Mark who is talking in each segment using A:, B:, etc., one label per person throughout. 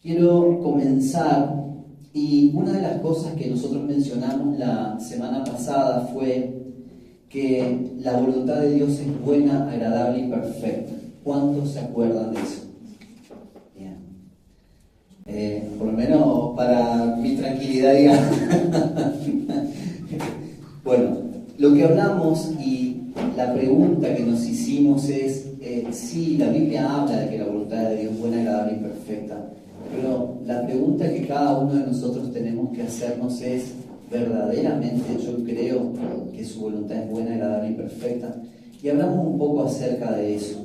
A: Quiero comenzar, y una de las cosas que nosotros mencionamos la semana pasada fue que la voluntad de Dios es buena, agradable y perfecta. ¿Cuántos se acuerdan de eso? Bien. Por lo menos para mi tranquilidad, digamos. Bueno, lo que hablamos y la pregunta que nos hicimos es, sí, la Biblia habla de que la voluntad de Dios es buena, agradable y perfecta, pero la pregunta que cada uno de nosotros tenemos que hacernos es, ¿verdaderamente yo creo que su voluntad es buena, agradable y perfecta? Y hablamos un poco acerca de eso.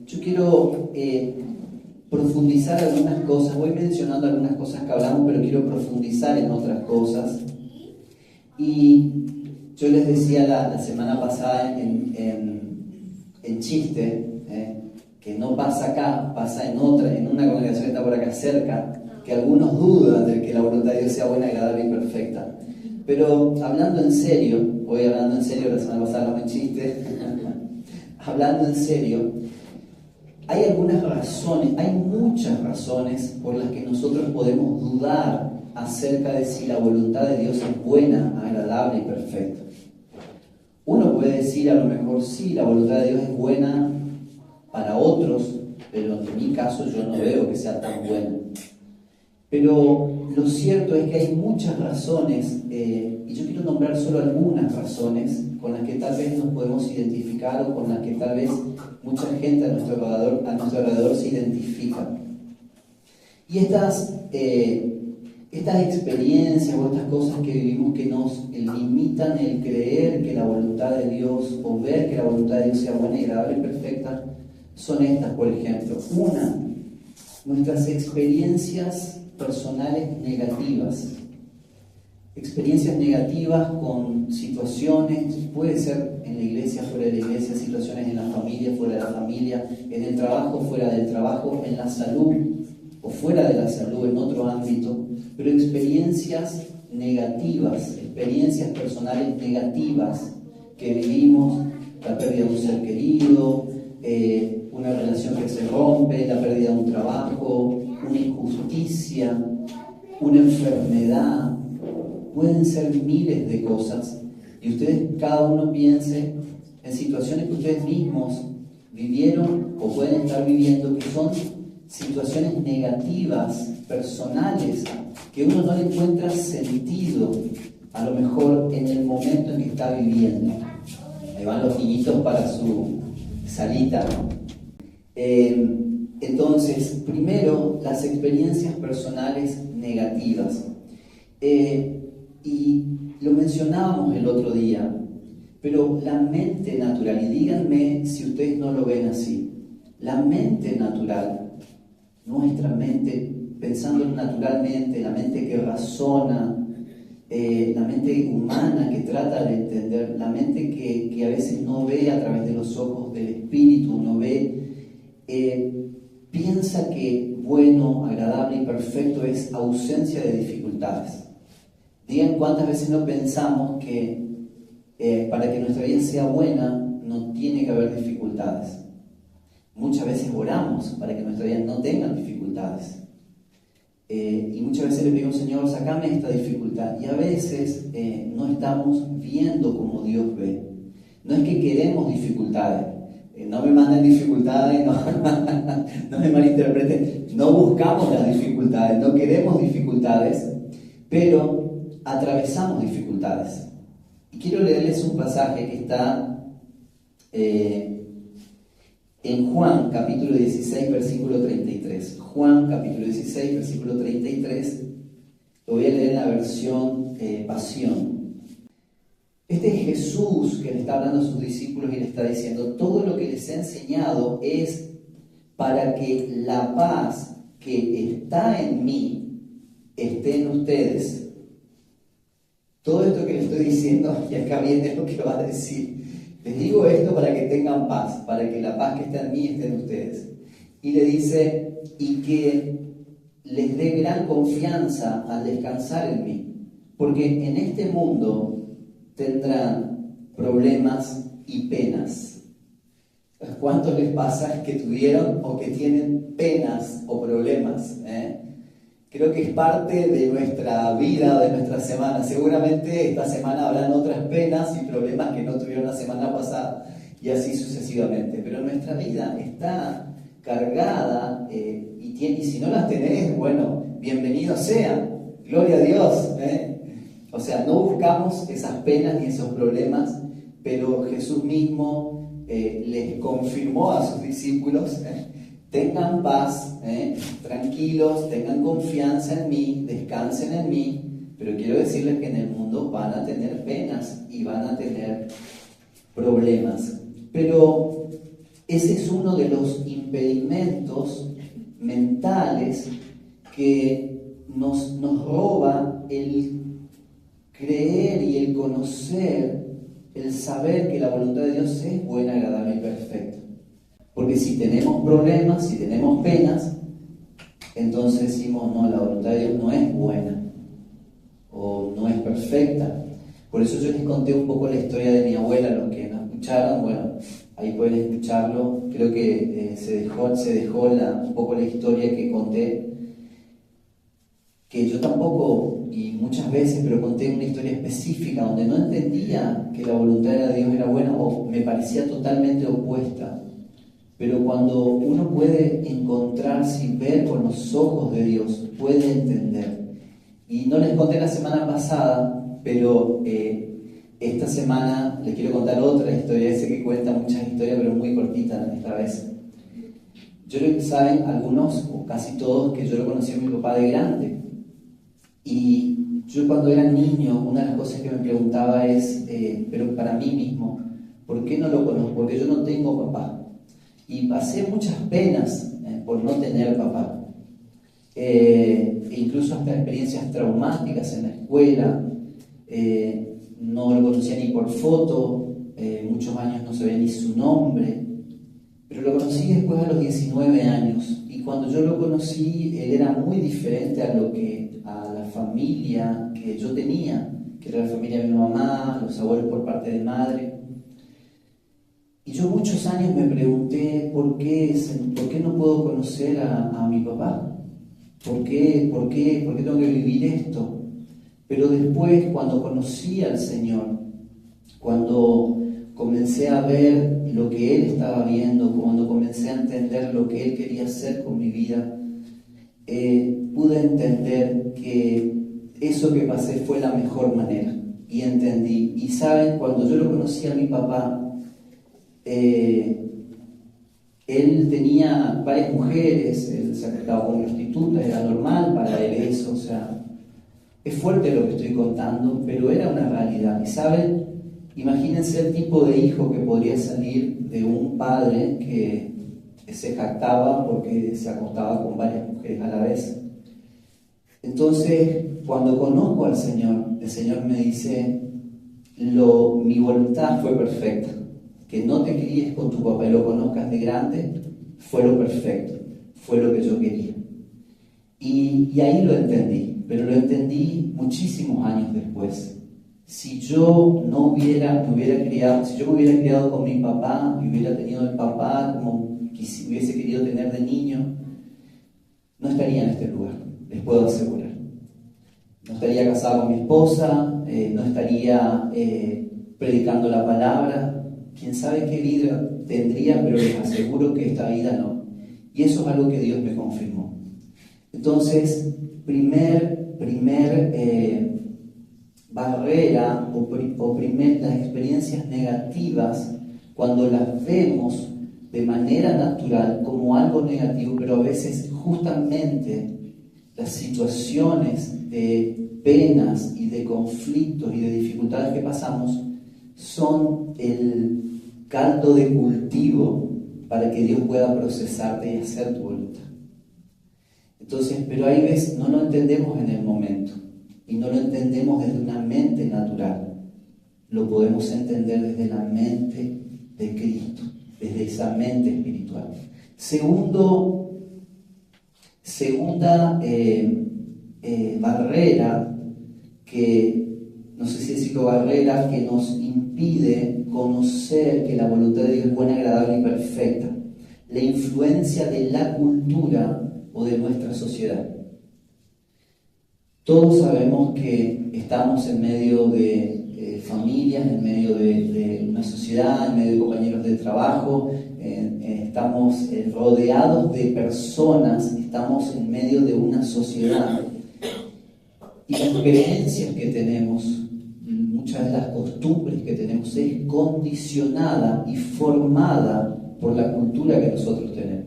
A: Yo quiero profundizar algunas cosas, voy mencionando algunas cosas que hablamos, pero quiero profundizar en otras cosas. Y yo les decía la semana pasada en chiste, que no pasa acá, pasa en una congregación que está por acá cerca, que algunos dudan de que la voluntad de Dios sea buena, agradable y perfecta. Pero hablando en serio, hoy hablando en serio, la semana pasada hablamos en chiste, hablando en serio, hay algunas razones, hay muchas razones por las que nosotros podemos dudar acerca de si la voluntad de Dios es buena, agradable y perfecta. Uno puede decir a lo mejor sí, la voluntad de Dios es buena para otros, pero en mi caso yo no veo que sea tan buena. Pero lo cierto es que hay muchas razones, y yo quiero nombrar solo algunas razones con las que tal vez nos podemos identificar o con las que tal vez mucha gente a nuestro alrededor se identifica. Y estas experiencias o estas cosas que vivimos que nos limitan el creer que la voluntad de Dios o ver que la voluntad de Dios sea buena, agradable y perfecta, son estas, por ejemplo. Una, nuestras experiencias personales negativas. Experiencias negativas con situaciones, puede ser en la iglesia, fuera de la iglesia, situaciones en la familia, fuera de la familia, en el trabajo, fuera del trabajo, en la salud o fuera de la salud, en otro ámbito, pero experiencias negativas, experiencias personales negativas que vivimos, la pérdida de un ser querido, una relación que se rompe, la pérdida de un trabajo, una injusticia, una enfermedad, pueden ser miles de cosas, y ustedes cada uno piense en situaciones que ustedes mismos vivieron o pueden estar viviendo, que son situaciones negativas, personales, que uno no le encuentra sentido a lo mejor en el momento en que está viviendo. Ahí van los niñitos para su salita, ¿no? Entonces, primero, las experiencias personales negativas. Y lo mencionábamos el otro día, pero la mente natural, y díganme si ustedes no lo ven así, la mente natural, nuestra mente, pensando naturalmente, la mente que razona, la mente humana que trata de entender, la mente que a veces no ve a través de los ojos del espíritu, no ve, piensa que bueno, agradable y perfecto es ausencia de dificultades. Digan cuántas veces no pensamos que para que nuestra vida sea buena no tiene que haber dificultades. Muchas veces oramos para que nuestra vida no tenga dificultades. Y muchas veces le pedimos, Señor, sacame esta dificultad. Y a veces no estamos viendo como Dios ve. No es que queremos dificultades. No me manden dificultades, no me malinterpreten. No buscamos las dificultades, no queremos dificultades, pero atravesamos dificultades. Y quiero leerles un pasaje que está en Juan capítulo 16, versículo 33. Juan capítulo 16, versículo 33. Lo voy a leer en la versión Pasión. Este es Jesús que le está hablando a sus discípulos y le está diciendo: todo lo que les he enseñado es para que la paz que está en mí esté en ustedes. Todo esto que les estoy diciendo, y acá viene lo que va a decir. Les digo esto para que tengan paz, para que la paz que está en mí esté en ustedes. Y le dice, y que les dé gran confianza al descansar en mí. Porque en este mundo tendrán problemas y penas. cuántos les pasa que tuvieron o que tienen penas o problemas? Creo que es parte de nuestra vida, de nuestra semana. Seguramente esta semana habrán otras penas y problemas que no tuvieron la semana pasada y así sucesivamente. Pero nuestra vida está cargada y si no las tenés, bueno, bienvenido sea. Gloria a Dios. O sea, no buscamos esas penas ni esos problemas, pero Jesús mismo les confirmó a sus discípulos, tengan paz, tranquilos, tengan confianza en mí, descansen en mí, pero quiero decirles que en el mundo van a tener penas y van a tener problemas. Pero ese es uno de los impedimentos mentales que nos roba el creer y el conocer, el saber que la voluntad de Dios es buena, agradable y perfecta. Porque si tenemos problemas, si tenemos penas, entonces decimos, no, la voluntad de Dios no es buena o no es perfecta. Por eso yo les conté un poco la historia de mi abuela. Los que no escucharon, bueno, ahí pueden escucharlo. Creo que se dejó un poco la historia que conté, que yo tampoco, y muchas veces, pero conté una historia específica donde no entendía que la voluntad de Dios era buena o me parecía totalmente opuesta. Pero cuando uno puede encontrarse y ver con los ojos de Dios, puede entender. Y no les conté la semana pasada, pero esta semana les quiero contar otra historia. Sé que cuenta muchas historias, pero muy cortita esta vez. Saben algunos, o casi todos, que yo lo conocí a mi papá de grande. Y yo cuando era niño, una de las cosas que me preguntaba es, pero para mí mismo, ¿por qué no lo conozco? Porque yo no tengo papá. Y pasé muchas penas por no tener papá. Incluso hasta experiencias traumáticas en la escuela. No lo conocía ni por foto, muchos años no sabía ni su nombre. Pero lo conocí después a los 19 años. Y cuando yo lo conocí, él era muy diferente a la familia que yo tenía, que era la familia de mi mamá, los abuelos por parte de madre. Y yo muchos años me pregunté por qué no puedo conocer a mi papá, por qué tengo que vivir esto. Pero después, cuando conocí al Señor, cuando comencé a ver lo que Él estaba viendo, cuando comencé a entender lo que Él quería hacer con mi vida, pude entender que eso que pasé fue la mejor manera. Y entendí. Y saben, cuando yo lo conocí a mi papá, él tenía varias mujeres, él se acostaba con prostitutas, era normal para él eso, o sea, es fuerte lo que estoy contando, pero era una realidad. Y saben, imagínense el tipo de hijo que podría salir de un padre que se jactaba porque se acostaba con varias mujeres a la vez. Entonces, cuando conozco al Señor, el Señor me dice, mi voluntad fue perfecta. Que no te críes con tu papá y lo conozcas de grande, fue lo perfecto, fue lo que yo quería. Y ahí lo entendí, pero lo entendí muchísimos años después. Si yo me hubiera criado con mi papá y hubiera tenido el papá como hubiese querido tener de niño, no estaría en este lugar, les puedo asegurar. No estaría casado con mi esposa, no estaría predicando la palabra. Quién sabe qué vida tendría, pero les aseguro que esta vida no. Y eso es algo que Dios me confirmó. Entonces, primer barrera las experiencias negativas, cuando las vemos de manera natural como algo negativo, pero a veces justamente las situaciones de penas y de conflictos y de dificultades que pasamos son el caldo de cultivo para que Dios pueda procesarte y hacer tu voluntad. Entonces, pero hay veces no lo entendemos en el momento y no lo entendemos desde una mente natural. Lo podemos entender desde la mente de Cristo, desde esa mente espiritual. Segunda barrera que, no sé si decirlo barrera, que nos impide impide conocer que la voluntad de Dios es buena, agradable y perfecta. La influencia de la cultura o de nuestra sociedad. Todos sabemos que estamos en medio de familias, en medio de una sociedad, en medio de compañeros de trabajo, estamos rodeados de personas, estamos en medio de una sociedad. Y las creencias que tenemos, muchas de las costumbres que tenemos, es condicionada y formada por la cultura que nosotros tenemos.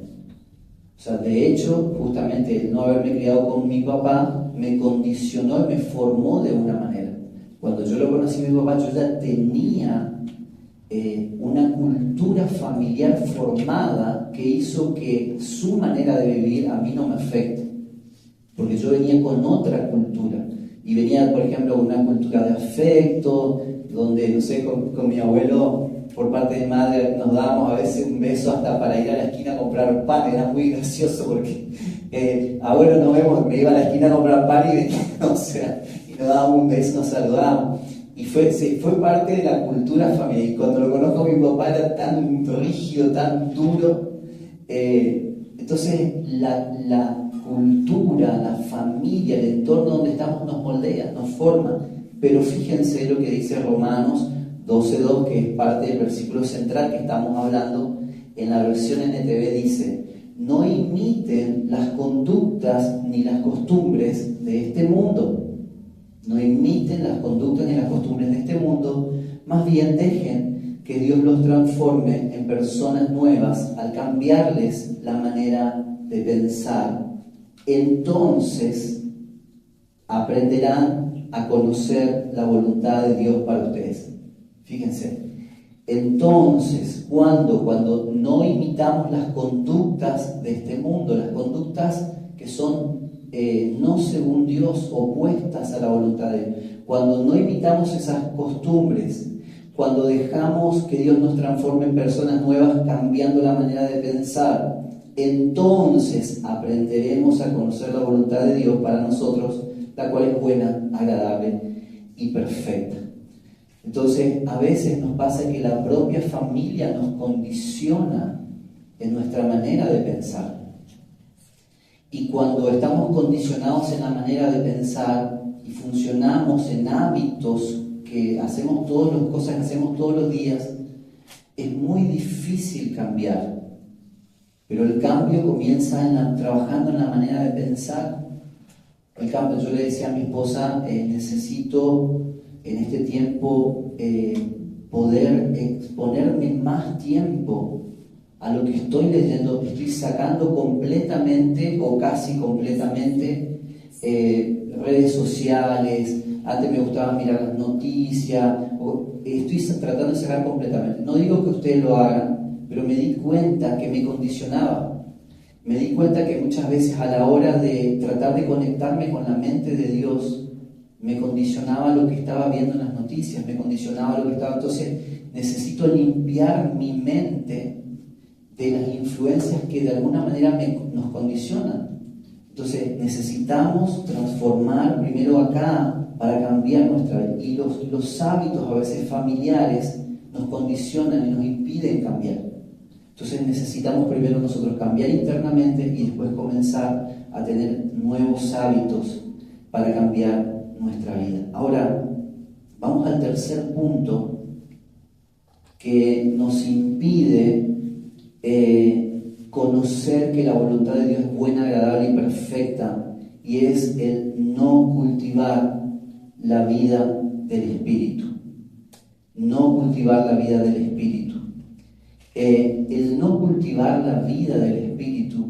A: O sea, de hecho, justamente el no haberme criado con mi papá me condicionó y me formó de una manera. Cuando yo lo conocí a mi papá, yo ya tenía una cultura familiar formada que hizo que su manera de vivir a mí no me afecte. Porque yo venía con otra cultura. Y venía, por ejemplo, con una cultura de afecto, donde, no sé, con mi abuelo, por parte de madre, nos dábamos a veces un beso hasta para ir a la esquina a comprar pan. Era muy gracioso porque, abuelo, nos vemos, me iba a la esquina a comprar pan y venía, o sea, y nos dábamos un beso, nos saludábamos. Y fue parte de la cultura familiar. Y cuando lo conozco, mi papá era tan rígido, tan duro. Entonces, la cultura, la familia, el entorno donde estamos nos moldea, nos forma. Pero fíjense lo que dice Romanos 12:2, que es parte del versículo central que estamos hablando. En la versión NTV dice: no imiten las conductas ni las costumbres de este mundo. No imiten las conductas ni las costumbres de este mundo, más bien dejen que Dios los transforme en personas nuevas al cambiarles la manera de pensar. Entonces aprenderán a conocer la voluntad de Dios para ustedes. Fíjense, entonces, cuando no imitamos las conductas de este mundo, las conductas que son no según Dios, opuestas a la voluntad de Dios, cuando no imitamos esas costumbres, cuando dejamos que Dios nos transforme en personas nuevas cambiando la manera de pensar, entonces aprenderemos a conocer la voluntad de Dios para nosotros, la cual es buena, agradable y perfecta. Entonces, a veces nos pasa que la propia familia nos condiciona en nuestra manera de pensar. Y cuando estamos condicionados en la manera de pensar y funcionamos en hábitos que hacemos todas las cosas que hacemos todos los días, es muy difícil cambiar. Pero el cambio comienza trabajando en la manera de pensar. El cambio, yo le decía a mi esposa, necesito en este tiempo poder exponerme más tiempo a lo que estoy leyendo. Estoy sacando completamente o casi completamente redes sociales. Antes me gustaba mirar las noticias. Estoy tratando de sacar completamente. No digo que ustedes lo hagan, pero me di cuenta que me condicionaba. Me di cuenta que muchas veces a la hora de tratar de conectarme con la mente de Dios, me condicionaba lo que estaba viendo en las noticias, me condicionaba lo que estaba... Entonces necesito limpiar mi mente de las influencias que de alguna manera nos condicionan. Entonces necesitamos transformar primero acá para cambiar nuestra vida. Y los hábitos a veces familiares nos condicionan y nos impiden cambiar. Entonces necesitamos primero nosotros cambiar internamente y después comenzar a tener nuevos hábitos para cambiar nuestra vida. Ahora, vamos al tercer punto que nos impide conocer que la voluntad de Dios es buena, agradable y perfecta, y es el no cultivar la vida del Espíritu. No cultivar la vida del Espíritu. El no cultivar la vida del Espíritu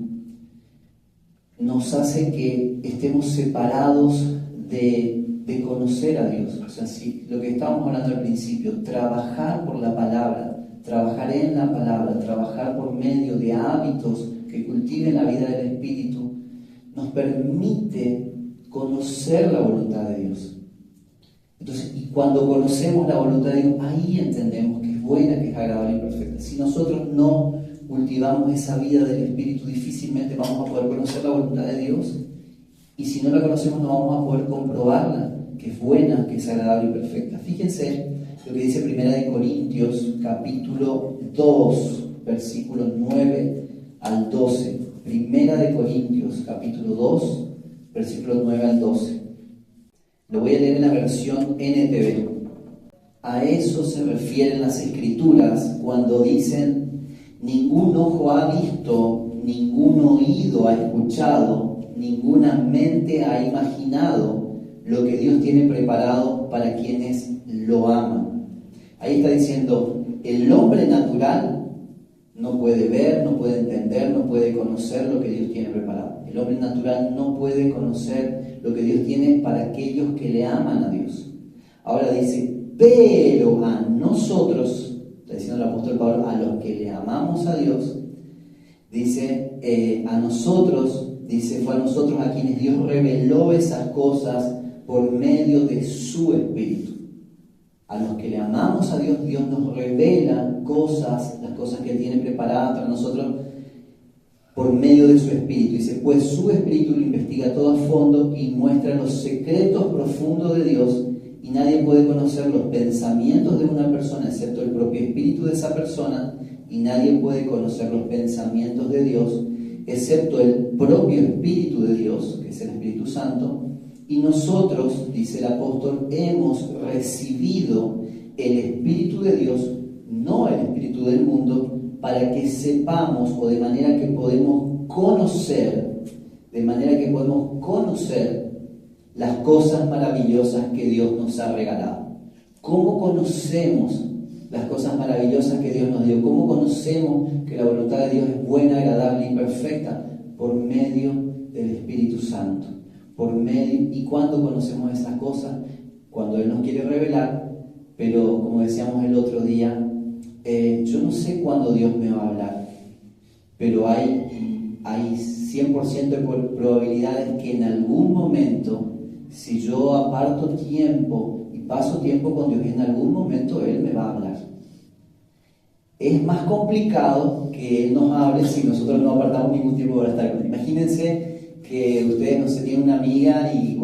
A: nos hace que estemos separados de conocer a Dios. O sea, si lo que estábamos hablando al principio, trabajar por la palabra, trabajar en la palabra, trabajar por medio de hábitos que cultiven la vida del Espíritu, nos permite conocer la voluntad de Dios. Entonces, y cuando conocemos la voluntad de Dios, ahí entendemos que es buena, que es agradable y perfecta. Si nosotros no cultivamos esa vida del Espíritu, difícilmente vamos a poder conocer la voluntad de Dios. Y si no la conocemos, no vamos a poder comprobarla, que es buena, que es agradable y perfecta. Fíjense lo que dice Primera de Corintios, capítulo 2, versículos 9 al 12. Primera de Corintios, capítulo 2, versículos 9 al 12. Lo voy a leer en la versión NTV. A eso se refieren las Escrituras cuando dicen: ningún ojo ha visto, ningún oído ha escuchado, ninguna mente ha imaginado lo que Dios tiene preparado para quienes lo aman. Ahí está diciendo, el hombre natural no puede ver, no puede entender, no puede conocer lo que Dios tiene preparado. El hombre natural no puede conocer lo que Dios tiene para aquellos que le aman a Dios. Ahora dice, pero a nosotros, está diciendo el apóstol Pablo, a los que le amamos a Dios, dice, a nosotros, dice, fue a nosotros a quienes Dios reveló esas cosas por medio de su Espíritu. A los que le amamos a Dios, Dios nos revela cosas, las cosas que Él tiene preparadas para nosotros por medio de su Espíritu. Dice, pues su Espíritu lo investiga todo a fondo y muestra los secretos profundos de Dios, y nadie puede conocer los pensamientos de una persona excepto el propio Espíritu de esa persona, y nadie puede conocer los pensamientos de Dios excepto el propio Espíritu de Dios, que es el Espíritu Santo. Y nosotros, dice el apóstol, hemos recibido el Espíritu de Dios, no el Espíritu del mundo, para que sepamos, o de manera que podemos conocer, las cosas maravillosas que Dios nos ha regalado. ¿Cómo conocemos las cosas maravillosas que Dios nos dio? ¿Cómo conocemos que la voluntad de Dios es buena, agradable y perfecta? Por medio del Espíritu Santo. ¿Y cuándo conocemos esas cosas? Cuando Él nos quiere revelar, pero como decíamos el otro día, yo no sé cuándo Dios me va a hablar, pero hay 100% de probabilidades que en algún momento, si yo aparto tiempo y paso tiempo con Dios, en algún momento Él me va a hablar. Es más complicado que Él nos hable si nosotros no apartamos ningún tiempo para estar con Él. Imagínense que ustedes, no sé, tienen una amiga y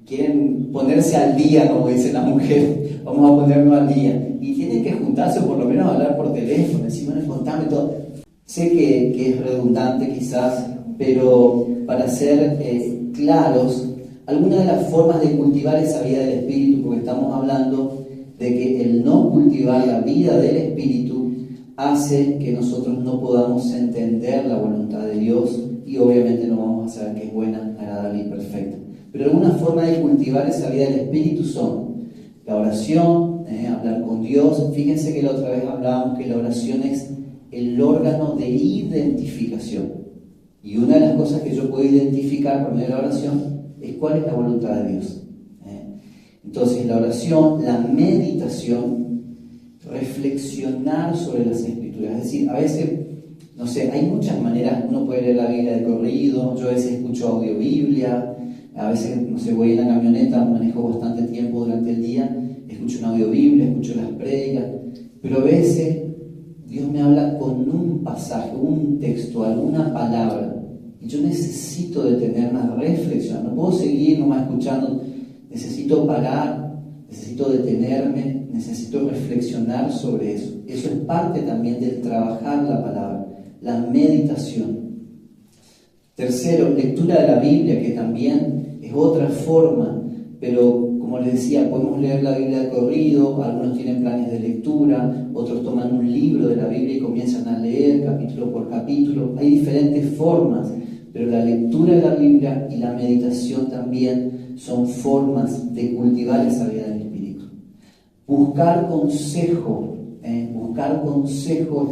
A: quieren ponerse al día, como dice la mujer, vamos a ponernos al día, y tienen que juntarse o por lo menos hablar por teléfono, decir, bueno, contame todo. Sé que es redundante quizás, pero para ser claros, algunas de las formas de cultivar esa vida del Espíritu, porque estamos hablando de que el no cultivar la vida del Espíritu hace que nosotros no podamos entender la voluntad de Dios, y obviamente no vamos a saber que es buena, agradable y perfecta. Pero algunas formas de cultivar esa vida del Espíritu son la oración, hablar con Dios. Fíjense que la otra vez hablábamos que la oración es el órgano de identificación. Y una de las cosas que yo puedo identificar por medio de la oración es cuál es la voluntad de Dios. Entonces, la oración, la meditación, reflexionar sobre las Escrituras. Es decir, a veces, no sé, hay muchas maneras. Uno puede leer la Biblia de corrido. Yo a veces escucho audiobiblia. A veces, no sé, voy en la camioneta, manejo bastante tiempo durante el día, escucho una audiobiblia, escucho las prédicas. Pero a veces Dios me habla con un pasaje, un texto, alguna palabra, y yo necesito detenerme a reflexionar. No puedo seguir nomás escuchando. Necesito parar, necesito detenerme, necesito reflexionar sobre eso. Eso es parte también del trabajar la palabra, la meditación. Tercero, lectura de la Biblia, que también es otra forma, pero como les decía, podemos leer la Biblia de corrido, algunos tienen planes de lectura, otros toman un libro de la Biblia y comienzan a leer capítulo por capítulo. Hay diferentes formas, pero la lectura de la Biblia y la meditación también son formas de cultivar esa vida del Espíritu. Buscar consejo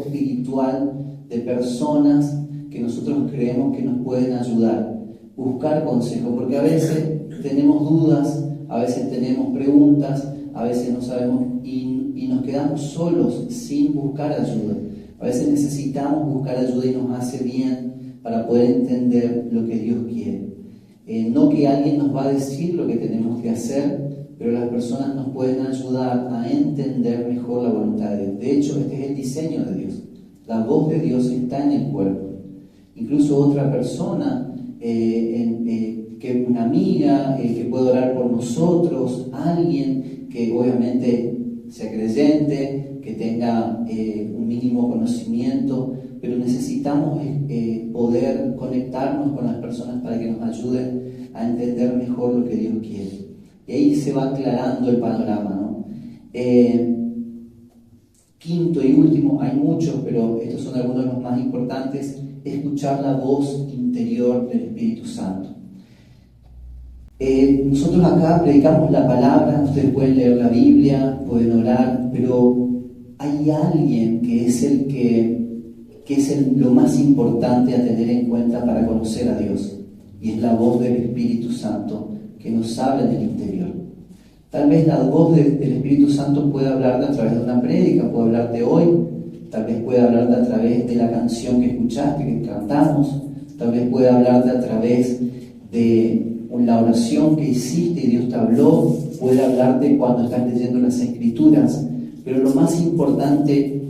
A: espiritual de personas que nosotros creemos que nos pueden ayudar. Buscar consejo, porque a veces tenemos dudas, a veces tenemos preguntas, a veces no sabemos y nos quedamos solos sin buscar ayuda. A veces necesitamos buscar ayuda y nos hace bien para poder entender lo que Dios quiere. No que alguien nos va a decir lo que tenemos que hacer, pero las personas nos pueden ayudar a entender mejor la voluntad de Dios. De hecho, este es el diseño de Dios. La voz de Dios está en el cuerpo. Incluso otra persona, que una amiga, que puede orar por nosotros, alguien que que obviamente sea creyente, que tenga un mínimo conocimiento, pero necesitamos poder conectarnos con las personas para que nos ayuden a entender mejor lo que Dios quiere. Y ahí se va aclarando el panorama, ¿no? Quinto y último, hay muchos, pero estos son algunos de los más importantes: escuchar la voz interior del Espíritu Santo. Nosotros acá predicamos la palabra, ustedes pueden leer la Biblia, pueden orar, pero hay alguien que es lo más importante a tener en cuenta para conocer a Dios, y es la voz del Espíritu Santo que nos habla del interior. Tal vez la voz del Espíritu Santo pueda hablarte a través de una prédica, puede hablarte hoy, tal vez pueda hablarte a través de la canción que escuchaste, que cantamos, tal vez pueda hablarte a través de la oración que hiciste y Dios te habló, puede hablarte cuando estás leyendo las Escrituras, pero lo más importante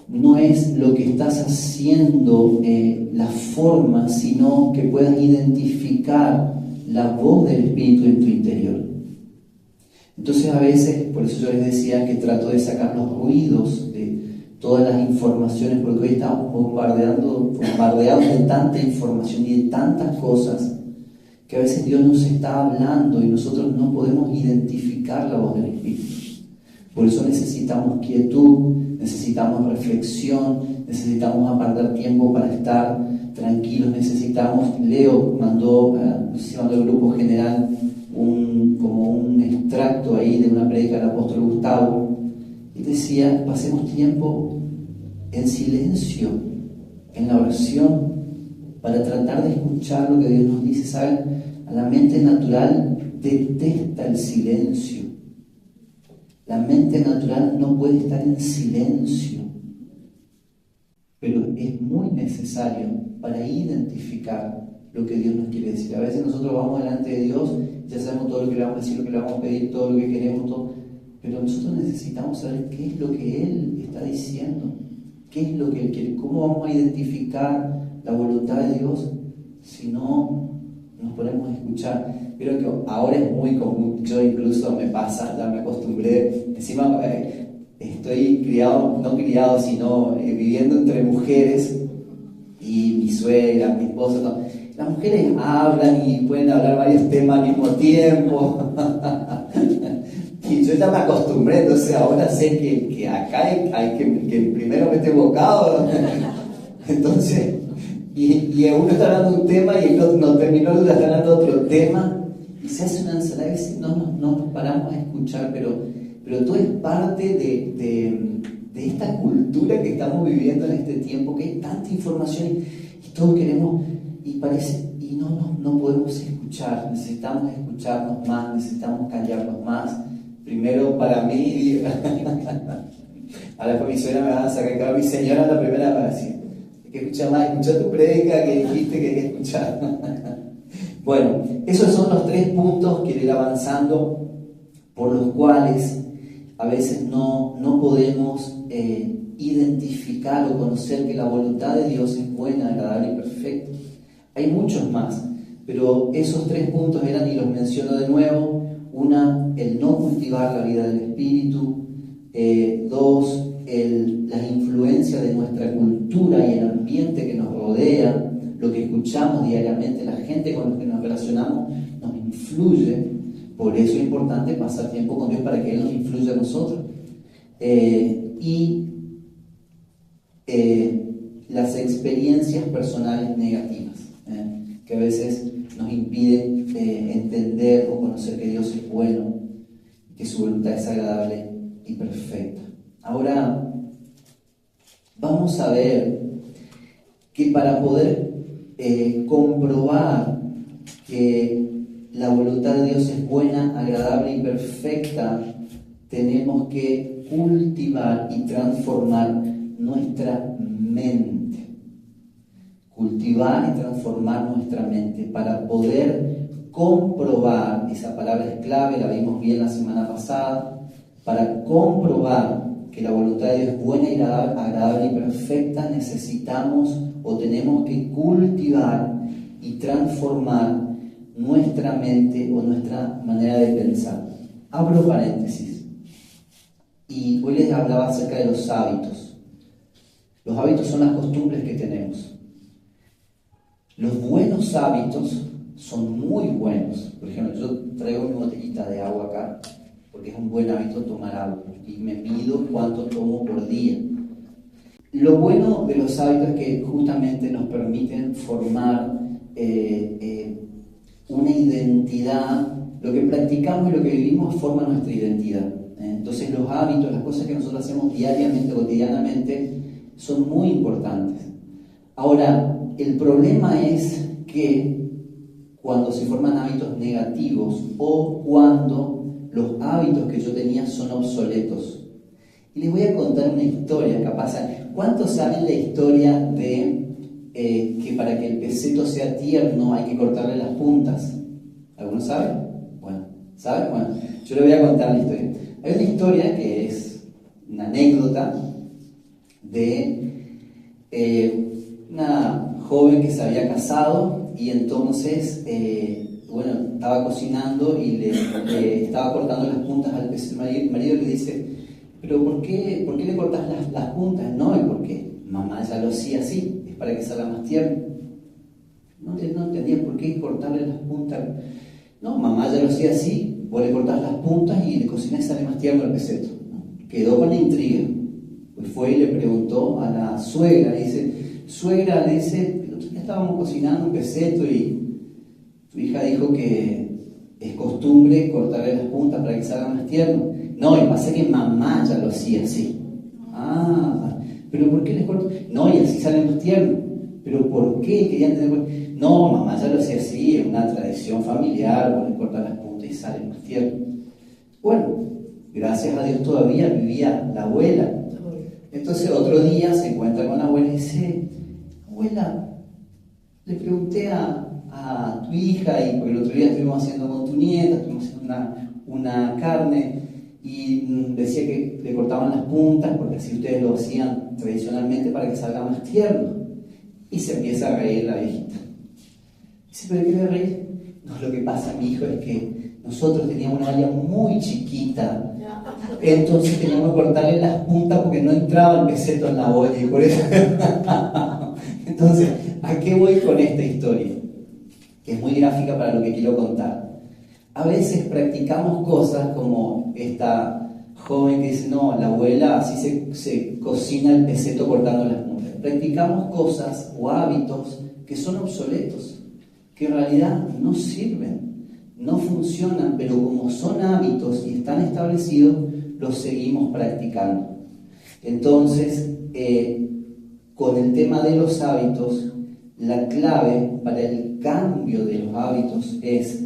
A: no es lo que estás haciendo, la forma, sino que puedas identificar la voz del Espíritu en tu interior. Entonces a veces, por eso yo les decía que trato de sacar los ruidos de todas las informaciones, porque hoy estamos bombardeados de tanta información y de tantas cosas, que a veces Dios nos está hablando y nosotros no podemos identificar la voz del Espíritu. Por eso necesitamos quietud, necesitamos reflexión, necesitamos apartar tiempo para estar tranquilos, Leo mandó, no sé si mandó el grupo general, como un extracto ahí de una prédica del apóstol Gustavo, y decía: pasemos tiempo en silencio, en la oración, para tratar de escuchar lo que Dios nos dice. ¿Saben? A la mente natural detesta el silencio. La mente natural no puede estar en silencio, pero es muy necesario para identificar lo que Dios nos quiere decir. A veces nosotros vamos delante de Dios, ya sabemos todo lo que le vamos a decir, lo que le vamos a pedir, todo lo que queremos, todo, pero nosotros necesitamos saber qué es lo que Él está diciendo, qué es lo que Él quiere. ¿Cómo vamos a identificar la voluntad de Dios si no nos ponemos a escuchar? Creo que ahora es muy común, yo incluso me pasa, ya me acostumbré, encima estoy viviendo entre mujeres, y mi suegra, mi esposa, no. Las mujeres hablan y pueden hablar varios temas al mismo tiempo. Y yo ya me acostumbré, entonces ahora sé que acá hay que primero meter bocado. Entonces, y uno está hablando de un tema y el otro no terminó, está hablando de otro tema, y se hace una ensalada y veces no nos paramos a escuchar, pero todo es parte de esta cultura que estamos viviendo en este tiempo, que hay tanta información y todos queremos, y no podemos escuchar. Necesitamos escucharnos más, necesitamos callarnos más. Primero para mí, ahora con mi suegra me van a sacar, claro, mi señora la primera va a decir: hay que escuchar más, escucha tu prédica que dijiste que hay que escuchar. Bueno, esos son los 3 puntos que ir avanzando, por los cuales a veces no podemos identificar o conocer que la voluntad de Dios es buena, agradable y perfecta. Hay muchos más, pero esos 3 puntos eran, y los menciono de nuevo: 1, el no cultivar la vida del Espíritu; 2, la influencia de nuestra cultura y el ambiente que nos rodea, lo que escuchamos diariamente, la gente con la que nos relacionamos nos influye. Por eso es importante pasar tiempo con Dios, para que Él nos influya a nosotros. Y las experiencias personales negativas, que a veces nos impiden entender o conocer que Dios es bueno, que su voluntad es agradable y perfecta. Ahora vamos a ver que para poder comprobar que la voluntad de Dios es buena, agradable y perfecta, tenemos que cultivar y transformar nuestra mente. Cultivar y transformar nuestra mente para poder comprobar, esa palabra es clave, la vimos bien la semana pasada, para comprobar que la voluntad de Dios es buena y agradable y perfecta, necesitamos o tenemos que cultivar y transformar nuestra mente o nuestra manera de pensar. Abro paréntesis. Y hoy les hablaba acerca de los hábitos. Los hábitos son las costumbres que tenemos. Los buenos hábitos son muy buenos. Por ejemplo, yo traigo mi botellita de agua acá, porque es un buen hábito tomar agua. Y me mido cuánto tomo por día. Lo bueno de los hábitos es que justamente nos permiten formar una identidad. Lo que practicamos y lo que vivimos forma nuestra identidad. Entonces los hábitos, las cosas que nosotros hacemos diariamente, cotidianamente, son muy importantes. Ahora, el problema es que cuando se forman hábitos negativos o cuando los hábitos que yo tenía son obsoletos. Y les voy a contar una historia, capaz. ¿Cuántos saben la historia de que para que el peseto sea tierno hay que cortarle las puntas? ¿Algunos saben? Bueno, ¿saben? Bueno, yo les voy a contar la historia. Hay una historia que es una anécdota de una joven que se había casado y entonces, estaba cocinando y le estaba cortando las puntas al peseto. El marido le dice: ¿pero por qué le cortas las puntas? No, es porque mamá ya lo hacía así, es para que salga más tierno. No entendía por qué cortarle las puntas. No, mamá ya lo hacía así, vos le cortás las puntas y le cocinás y sale más tierno el peseto. Quedó con la intriga. Pues fue y le preguntó a la suegra, le dice: suegra, le dice, el otro día estábamos cocinando un peseto y tu hija dijo que es costumbre cortarle las puntas para que salga más tierno. No, y pasa que mamá ya lo hacía así. Ah, ¿pero por qué les corto? No, y así sale más tierno. ¿Pero por qué? Querían tener... No, mamá ya lo hacía así, es una tradición familiar, vos le cortas las puntas y sale más tierno. Bueno, gracias a Dios todavía vivía la abuela. Entonces otro día se encuentra con la abuela y dice: abuela, le pregunté a tu hija, y porque el otro día estuvimos haciendo con tu nieta, estuvimos haciendo una carne, y decía que le cortaban las puntas porque así ustedes lo hacían tradicionalmente para que salga más tierno. Y se empieza a reír la viejita. Dice: ¿pero qué le reír? No, lo que pasa, mi hijo, es que nosotros teníamos una olla muy chiquita, entonces teníamos que cortarle las puntas porque no entraba el peseto en la olla, y por eso... Entonces, ¿a qué voy con esta historia? Que es muy gráfica para lo que quiero contar. A veces practicamos cosas como esta joven que dice: no, la abuela así se cocina el peseto cortando las puntas. Practicamos cosas o hábitos que son obsoletos, que en realidad no sirven, no funcionan, pero como son hábitos y están establecidos, los seguimos practicando. Entonces, con el tema de los hábitos, la clave para el cambio de los hábitos es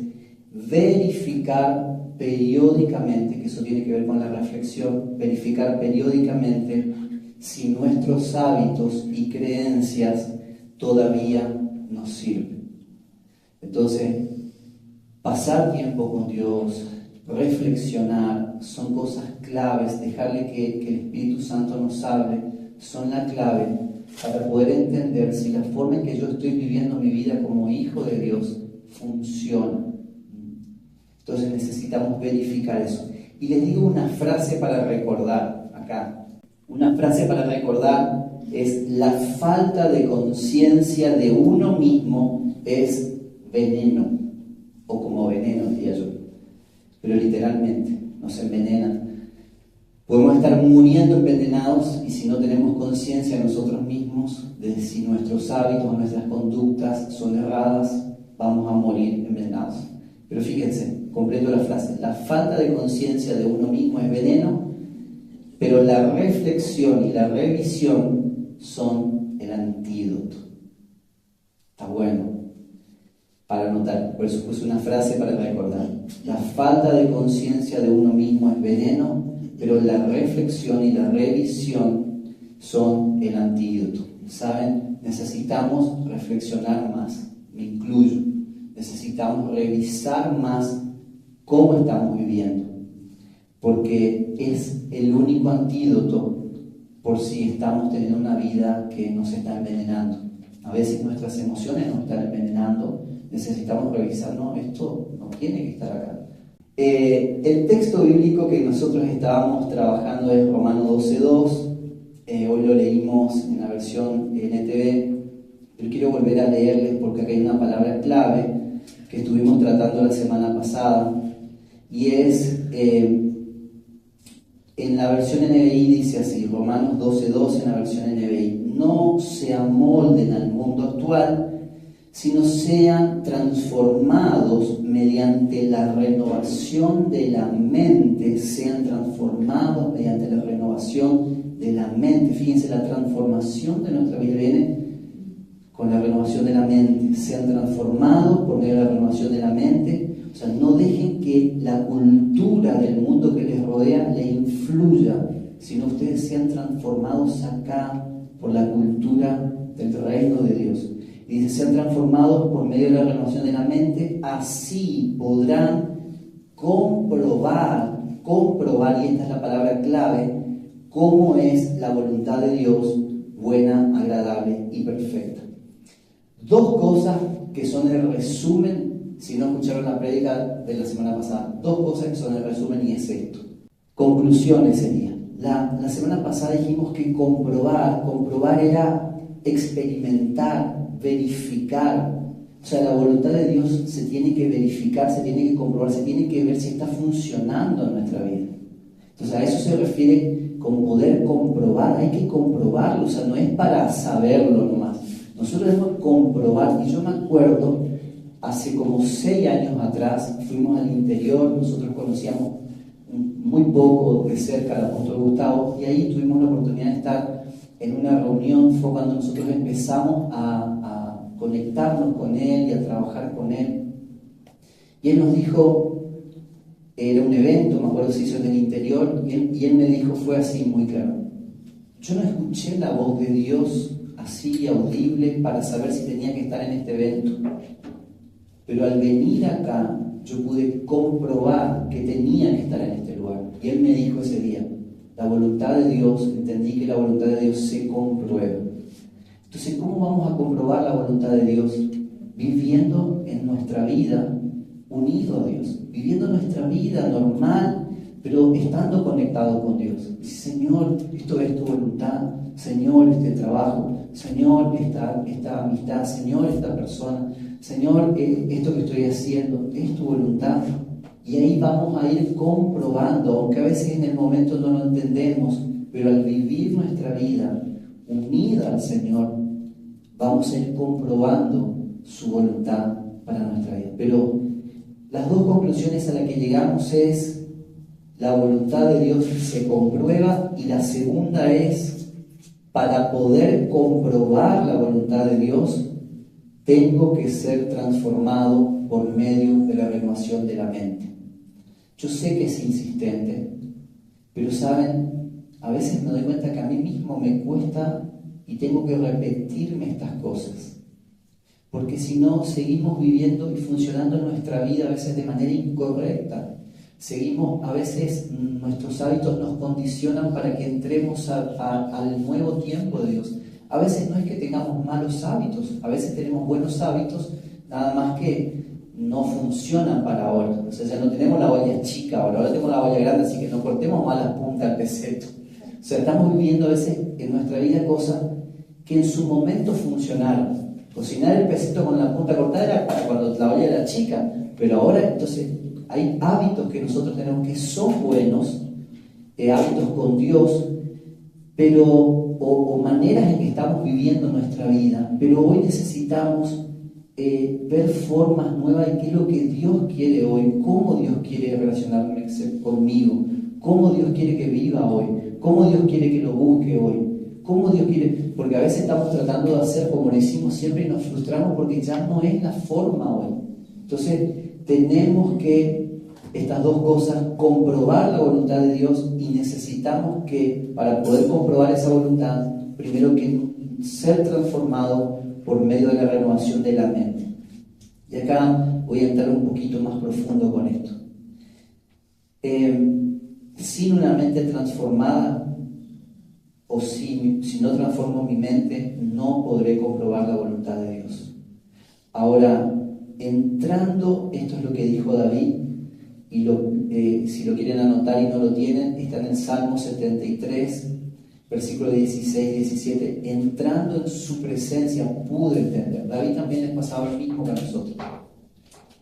A: verificar periódicamente, que eso tiene que ver con la reflexión, verificar periódicamente si nuestros hábitos y creencias todavía nos sirven. Entonces, pasar tiempo con Dios, reflexionar, son cosas claves. Dejarle que el Espíritu Santo nos hable, son la clave para poder entender si la forma en que yo estoy viviendo mi vida como hijo de Dios funciona. Entonces necesitamos verificar eso. Y les digo una frase para recordar acá. Una frase para recordar es: la falta de conciencia de uno mismo es veneno, o como veneno, diría yo. Pero literalmente nos envenenan. Podemos estar muriendo envenenados, y si no tenemos conciencia de nosotros mismos, de si nuestros hábitos o nuestras conductas son erradas, vamos a morir envenenados. Pero fíjense, completo la frase: la falta de conciencia de uno mismo es veneno, pero la reflexión y la revisión son el antídoto. Está bueno para anotar, por eso puse una frase para recordar. La falta de conciencia de uno mismo es veneno, pero la reflexión y la revisión son el antídoto. ¿Saben? Necesitamos reflexionar más, me incluyo. Necesitamos revisar más cómo estamos viviendo, porque es el único antídoto por si estamos teniendo una vida que nos está envenenando. A veces nuestras emociones nos están envenenando. Necesitamos revisar: no, esto no tiene que estar acá. El texto bíblico que nosotros estábamos trabajando es Romanos 12:2. Hoy lo leímos en la versión NTV, pero quiero volver a leerles porque acá hay una palabra clave que estuvimos tratando la semana pasada, y es, en la versión NBI dice así, Romanos 12:2 en la versión NBI: no se amolden al mundo actual, sino sean transformados mediante la renovación de la mente, sean transformados mediante la renovación de la mente. Fíjense, la transformación de nuestra vida viene con la renovación de la mente, sean transformados por medio de la renovación de la mente. O sea, no dejen que la cultura del mundo que les rodea le influya, sino ustedes sean transformados acá por la cultura del reino de Dios. Y dice, sean transformados por medio de la renovación de la mente, así podrán comprobar, y esta es la palabra clave, cómo es la voluntad de Dios, buena, agradable y perfecta. Dos cosas que son el resumen, si no escucharon la prédica de la semana pasada, dos cosas que son el resumen, y es esto. Conclusiones sería. La semana pasada dijimos que comprobar era experimentar, verificar. O sea, la voluntad de Dios se tiene que verificar, se tiene que comprobar, se tiene que ver si está funcionando en nuestra vida. Entonces a eso se refiere con poder comprobar. Hay que comprobarlo, o sea, no es para saberlo nomás. Nosotros debemos comprobar. Y yo me acuerdo, hace como 6 años atrás, fuimos al interior, nosotros conocíamos muy poco de cerca al apóstol Gustavo, y ahí tuvimos la oportunidad de estar en una reunión. Fue cuando nosotros empezamos a conectarnos con él y a trabajar con él. Y él nos dijo, era un evento, me acuerdo se hizo en el interior, y él me dijo, fue así muy claro: yo no escuché la voz de Dios así audible para saber si tenía que estar en este evento, pero al venir acá yo pude comprobar que tenía que estar en este lugar. Y él me dijo ese día, la voluntad de Dios, entendí que la voluntad de Dios se comprueba. Entonces, ¿cómo vamos a comprobar la voluntad de Dios? Viviendo en nuestra vida unido a Dios, viviendo nuestra vida normal, pero estando conectado con Dios. Dice, Señor, esto es tu voluntad. Señor, este trabajo. Señor, esta amistad. Señor, esta persona. Señor, esto que estoy haciendo es tu voluntad. Y ahí vamos a ir comprobando, aunque a veces en el momento no lo entendemos, pero al vivir nuestra vida unida al Señor, vamos a ir comprobando su voluntad para nuestra vida. Pero las dos conclusiones a las que llegamos es: la voluntad de Dios se comprueba, y la segunda es, para poder comprobar la voluntad de Dios, tengo que ser transformado por medio de la renovación de la mente. Yo sé que es insistente, pero saben, a veces me doy cuenta que a mí mismo me cuesta y tengo que repetirme estas cosas. Porque si no, seguimos viviendo y funcionando en nuestra vida a veces de manera incorrecta. Seguimos, a veces nuestros hábitos nos condicionan para que entremos al nuevo tiempo de Dios. A veces no es que tengamos malos hábitos, a veces tenemos buenos hábitos, nada más que no funcionan para ahora. O sea, ya no tenemos la olla chica ahora tenemos la olla grande, así que no cortemos más la punta al peseto. O sea, estamos viviendo a veces en nuestra vida cosas que en su momento funcionaron. Cocinar el peseto con la punta cortada era para cuando la olla era chica, pero ahora entonces hay hábitos que nosotros tenemos que son buenos, hábitos con Dios, pero o maneras en que estamos viviendo nuestra vida, pero hoy necesitamos ver formas nuevas de qué es lo que Dios quiere hoy, cómo Dios quiere relacionarse conmigo, cómo Dios quiere que viva hoy, cómo Dios quiere que lo busque hoy. ¿Cómo Dios quiere? Porque a veces estamos tratando de hacer como lo hicimos siempre y nos frustramos porque ya no es la forma hoy. Entonces, tenemos que, estas dos cosas, comprobar la voluntad de Dios, y necesitamos que, para poder comprobar esa voluntad, primero que ser transformado por medio de la renovación de la mente. Y acá voy a entrar un poquito más profundo con esto. Sin una mente transformada, o si no transformo mi mente, no podré comprobar la voluntad de Dios. Ahora, entrando, esto es lo que dijo David, y si lo quieren anotar y no lo tienen, está en el Salmo 73, versículo 16 y 17. Entrando en su presencia pude entender. David también les pasaba lo mismo que a nosotros.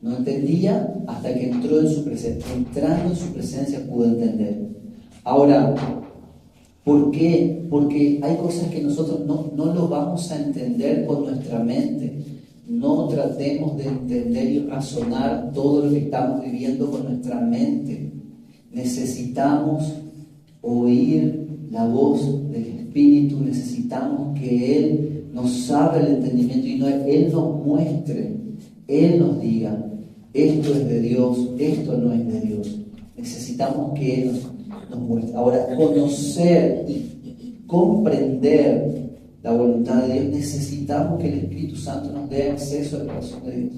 A: No entendía hasta que entró en su presencia. Entrando en su presencia pude entender. Ahora, ¿por qué? Porque hay cosas que nosotros no lo vamos a entender con nuestra mente. No tratemos de entender y razonar todo lo que estamos viviendo con nuestra mente. Necesitamos oír la voz del Espíritu, necesitamos que Él nos abra el entendimiento y Él nos muestre, Él nos diga, esto es de Dios, esto no es de Dios. Necesitamos que Él nos muestre. Ahora, conocer y comprender la voluntad de Dios, necesitamos que el Espíritu Santo nos dé acceso al corazón de Dios.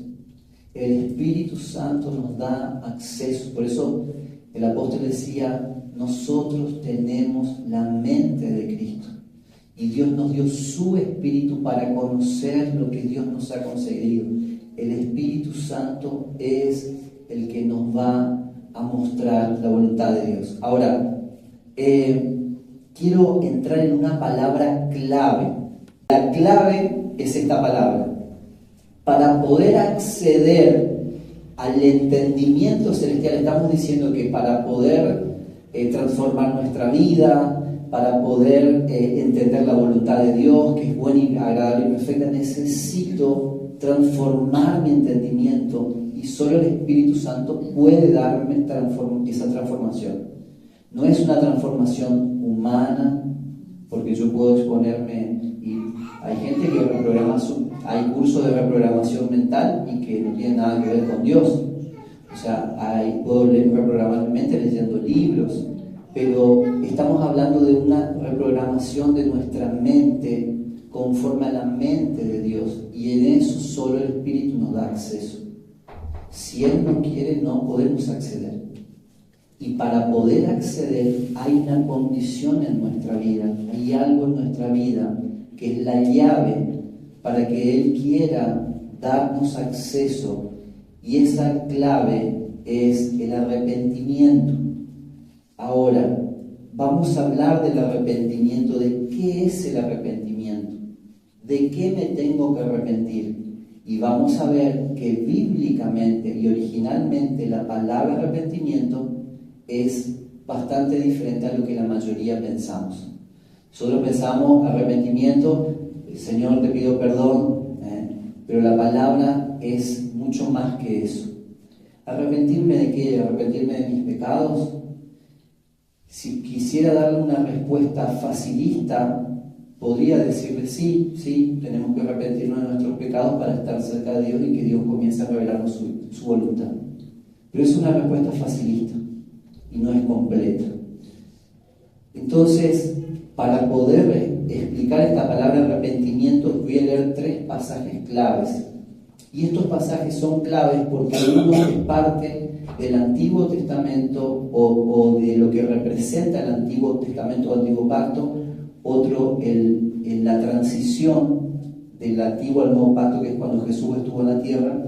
A: El Espíritu Santo nos da acceso. Por eso el apóstol decía, nosotros tenemos la mente de Cristo. Y Dios nos dio su Espíritu para conocer lo que Dios nos ha concedido. El Espíritu Santo es el que nos va a mostrar la voluntad de Dios. Ahora, quiero entrar en una palabra clave. La clave es esta palabra. Para poder acceder al entendimiento celestial, estamos diciendo que para poder transformar nuestra vida, para poder entender la voluntad de Dios, que es buena y agradable y perfecta, necesito transformar mi entendimiento y solo el Espíritu Santo puede darme esa transformación. No es una transformación humana, porque yo puedo exponerme y hay gente que hay cursos de reprogramación mental y que no tienen nada que ver con Dios. O sea, puedo reprogramar mi mente leyendo libros, pero estamos hablando de una reprogramación de nuestra mente conforme a la mente de Dios, y en eso solo el Espíritu nos da acceso. Si Él no quiere, no podemos acceder. Y para poder acceder hay una condición en nuestra vida, hay algo en nuestra vida que es la llave para que Él quiera darnos acceso, y esa clave es el arrepentimiento. Ahora, vamos a hablar del arrepentimiento, de qué es el arrepentimiento, de qué me tengo que arrepentir. Y vamos a ver que bíblicamente y originalmente la palabra arrepentimiento es bastante diferente a lo que la mayoría pensamos. Nosotros pensamos arrepentimiento, Señor, te pido perdón, pero la palabra es mucho más que eso. ¿Arrepentirme de qué? ¿Arrepentirme de mis pecados? Si quisiera darle una respuesta facilista, podría decirle sí, tenemos que arrepentirnos de nuestros pecados para estar cerca de Dios y que Dios comience a revelarnos su voluntad. Pero es una respuesta facilista y no es completa. Entonces, para poder explicar esta palabra arrepentimiento, voy a leer 3 pasajes claves. Y estos pasajes son claves porque uno es parte del Antiguo Testamento o de lo que representa el Antiguo Testamento o Antiguo Pacto, otro en la transición del Antiguo al Nuevo Pacto, que es cuando Jesús estuvo en la tierra,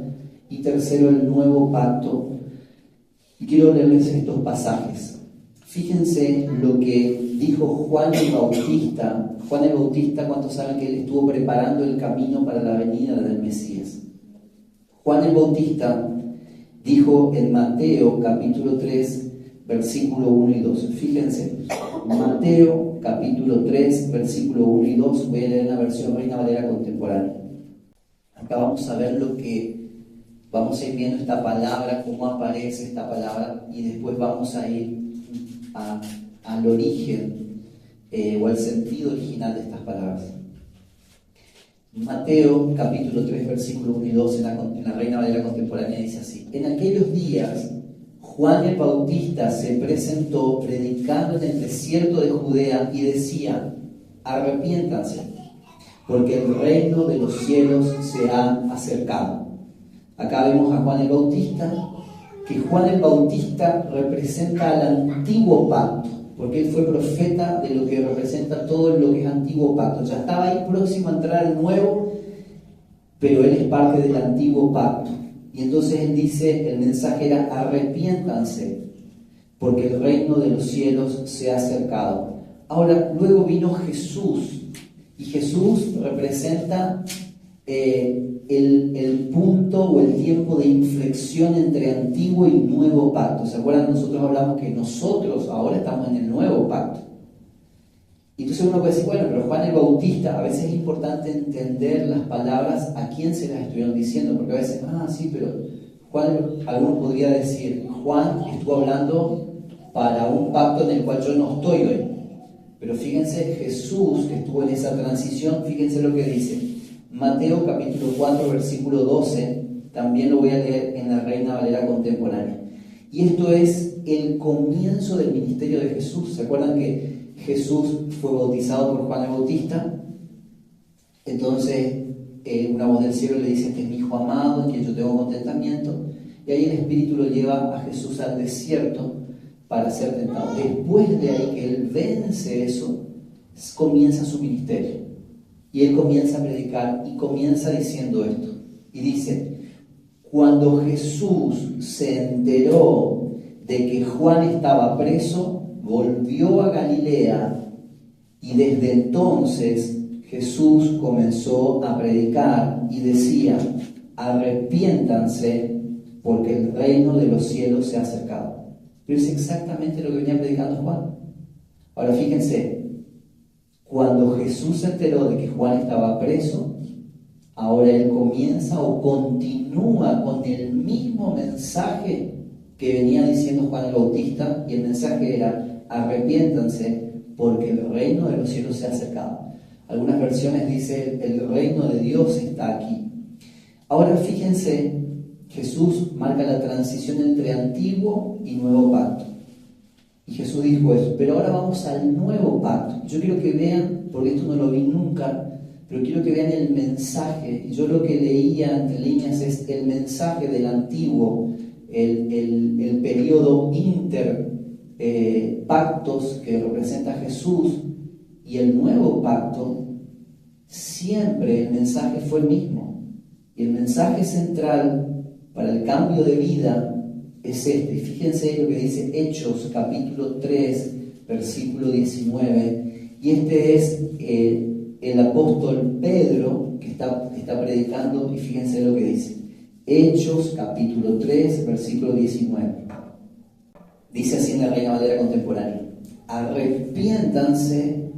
A: y tercero, el Nuevo Pacto. Y quiero leerles estos pasajes. Fíjense lo que dijo Juan el Bautista. Juan el Bautista, ¿cuántos saben que él estuvo preparando el camino para la venida del Mesías? Juan el Bautista dijo en Mateo capítulo 3, versículo 1 y 2. Fíjense, Mateo capítulo 3, versículo 1 y 2. Voy a leer la versión Reina Valera contemporánea. Acá vamos a ver vamos a ir viendo esta palabra, cómo aparece esta palabra, y después vamos a ir al origen o al sentido original de estas palabras. Mateo capítulo 3, versículo 1 y 2 en la Reina Valera contemporánea dice así: en aquellos días Juan el Bautista se presentó predicando en el desierto de Judea y decía: arrepiéntanse, porque el reino de los cielos se ha acercado. Acá vemos a Juan el Bautista, que Juan el Bautista representa al antiguo pacto, porque él fue profeta de lo que representa todo lo que es antiguo pacto. Ya estaba ahí próximo a entrar al nuevo, pero él es parte del antiguo pacto. Y entonces él dice, el mensaje era: arrepiéntanse, porque el reino de los cielos se ha acercado. Ahora, luego vino Jesús, y Jesús representa el punto o el tiempo de inflexión entre antiguo y nuevo pacto. ¿Se acuerdan? Nosotros hablamos que nosotros ahora estamos en el nuevo pacto. Y entonces uno puede decir, bueno, pero Juan el Bautista, a veces es importante entender las palabras a quién se las estuvieron diciendo, porque a veces, sí, pero Juan, alguno podría decir, Juan estuvo hablando para un pacto en el cual yo no estoy hoy. Pero fíjense, Jesús que estuvo en esa transición, fíjense lo que dice. Mateo capítulo 4, versículo 12, también lo voy a leer en la Reina Valera contemporánea. Y esto es el comienzo del ministerio de Jesús. ¿Se acuerdan que Jesús fue bautizado por Juan el Bautista? Entonces una voz del cielo le dice: este es mi hijo amado, en quien yo tengo contentamiento. Y ahí el Espíritu lo lleva a Jesús al desierto para ser tentado. Después de ahí que él vence eso, comienza su ministerio. Y él comienza a predicar y comienza diciendo esto. Y dice: cuando Jesús se enteró de que Juan estaba preso, volvió a Galilea, y desde entonces Jesús comenzó a predicar y decía: arrepiéntanse, porque el reino de los cielos se ha acercado. Pero es exactamente lo que venía predicando Juan. Ahora fíjense, cuando Jesús se enteró de que Juan estaba preso, ahora él comienza o continúa con el mismo mensaje que venía diciendo Juan el Bautista, y el mensaje era: arrepiéntanse, porque el reino de los cielos se ha acercado. Algunas versiones dicen: el reino de Dios está aquí. Ahora fíjense, Jesús marca la transición entre antiguo y nuevo pacto. Y Jesús dijo eso, pero ahora vamos al nuevo pacto. Yo quiero que vean, porque esto no lo vi nunca, pero quiero que vean el mensaje. Yo lo que leía entre líneas es el mensaje del antiguo, el periodo pactos que representa Jesús, y el nuevo pacto. Siempre el mensaje fue el mismo, y el mensaje central para el cambio de vida es este. Fíjense lo que dice Hechos capítulo 3 versículo 19, y este es el apóstol Pedro que está predicando, y fíjense lo que dice. Hechos capítulo 3 versículo 19, dice así en la Reina Valera contemporánea: arrepiéntanse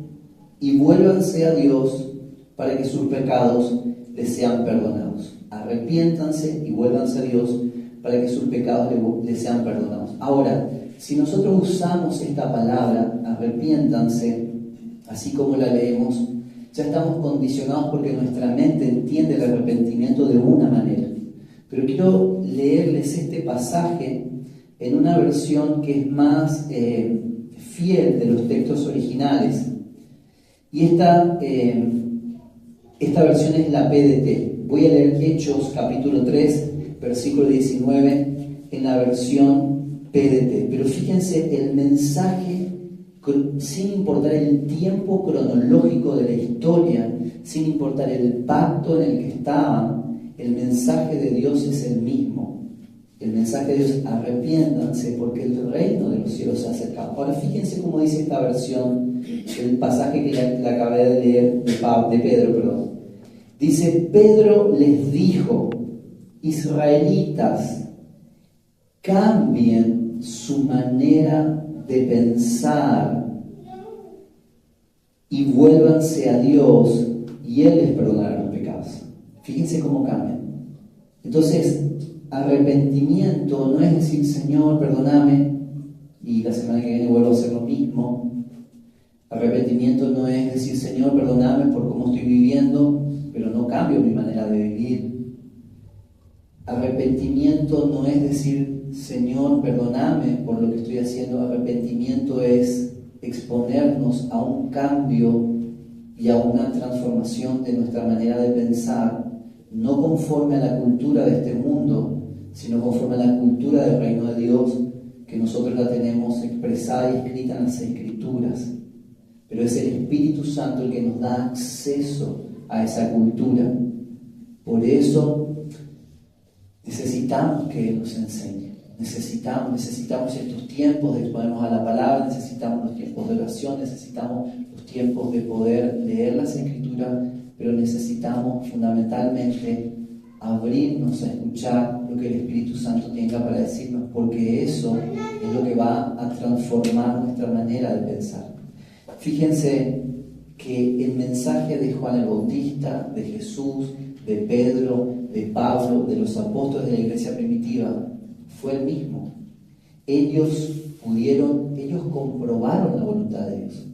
A: y vuélvanse a Dios para que sus pecados les sean perdonados. Arrepiéntanse y vuélvanse a Dios para que sus pecados les sean perdonados. Ahora, si nosotros usamos esta palabra, arrepiéntanse, así como la leemos, ya estamos condicionados porque nuestra mente entiende el arrepentimiento de una manera. Pero quiero leerles este pasaje en una versión que es más fiel de los textos originales. Y esta versión es la PDT. Voy a leer Hechos capítulo 3, versículo 19, en la versión PDT. Pero fíjense el mensaje, sin importar el tiempo cronológico de la historia, sin importar el pacto en el que estaban, el mensaje de Dios es el mismo. El mensaje de Dios: arrepiéntanse, porque el reino de los cielos se ha acercado. Ahora fíjense cómo dice esta versión, el pasaje que le acabé de leer de Pedro. Dice: Pedro les dijo: israelitas, cambien su manera de pensar y vuélvanse a Dios, y Él les perdonará los pecados. Fíjense cómo cambian. Entonces, arrepentimiento no es decir: Señor, perdóname, y la semana que viene vuelvo a hacer lo mismo. Arrepentimiento no es decir: Señor, perdóname por cómo estoy viviendo, pero no cambio mi manera de vivir. Arrepentimiento no es decir: Señor, perdóname por lo que estoy haciendo. Arrepentimiento es exponernos a un cambio y a una transformación de nuestra manera de pensar, no conforme a la cultura de este mundo, sino conforme a la cultura del reino de Dios, que nosotros la tenemos expresada y escrita en las Escrituras. Pero es el Espíritu Santo el que nos da acceso a esa cultura. Por eso Necesitamos que Él nos enseñe. Necesitamos estos tiempos de exponernos a la palabra, necesitamos los tiempos de oración, necesitamos los tiempos de poder leer las Escrituras, pero necesitamos fundamentalmente abrirnos a escuchar lo que el Espíritu Santo tenga para decirnos, porque eso es lo que va a transformar nuestra manera de pensar. Fíjense que el mensaje de Juan el Bautista, de Jesús, de Pedro, de Pablo, de los apóstoles de la iglesia primitiva, fue el mismo. Ellos comprobaron la voluntad de Dios.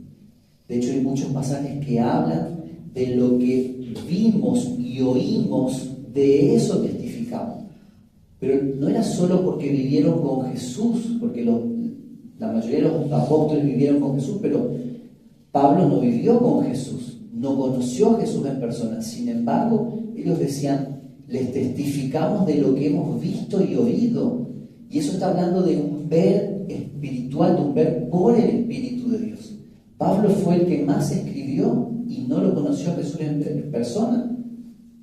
A: De hecho, hay muchos pasajes que hablan de lo que vimos y oímos, de eso testificamos. Pero no era solo porque vivieron con Jesús, porque la mayoría de los apóstoles vivieron con Jesús, pero Pablo no vivió con Jesús, no conoció a Jesús en persona. Sin embargo, ellos decían, les testificamos de lo que hemos visto y oído. Y eso está hablando de un ver espiritual, de un ver por el Espíritu de Dios. Pablo fue el que más escribió y no lo conoció a Jesús en persona.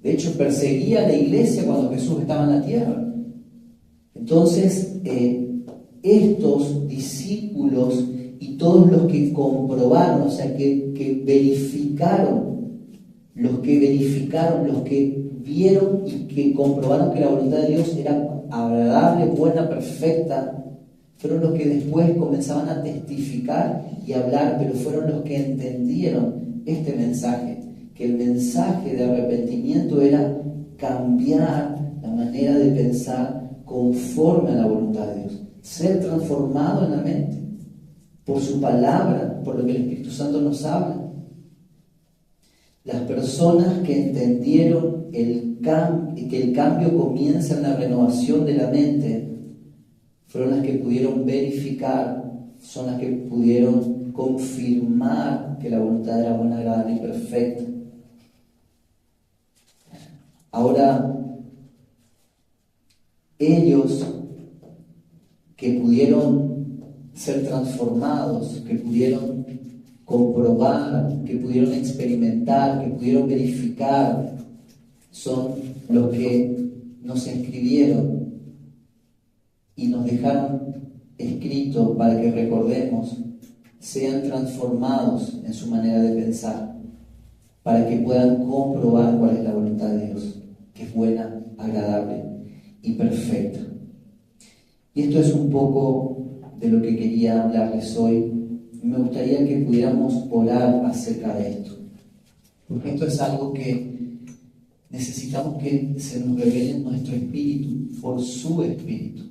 A: De hecho, perseguía a la iglesia cuando Jesús estaba en la tierra. Entonces, estos discípulos y todos los que comprobaron, o sea, que verificaron, los que vieron y que comprobaron que la voluntad de Dios era agradable, buena, perfecta, fueron los que después comenzaban a testificar y hablar, pero fueron los que entendieron este mensaje, que el mensaje de arrepentimiento era cambiar la manera de pensar conforme a la voluntad de Dios, ser transformado en la mente por su palabra, por lo que el Espíritu Santo nos habla. Las personas que entendieron que el cambio comienza en la renovación de la mente fueron las que pudieron verificar, son las que pudieron confirmar que la voluntad era buena, agradable y perfecta. Ahora, ellos que pudieron ser transformados, que pudieron comprobar, que pudieron experimentar, que pudieron verificar, son los que nos escribieron y nos dejaron escrito para que recordemos, sean transformados en su manera de pensar, para que puedan comprobar cuál es la voluntad de Dios, que es buena, agradable y perfecta. Y esto es un poco de lo que quería hablarles hoy. Me gustaría que pudiéramos orar acerca de esto, porque esto es algo que necesitamos que se nos revele en nuestro espíritu, por su Espíritu.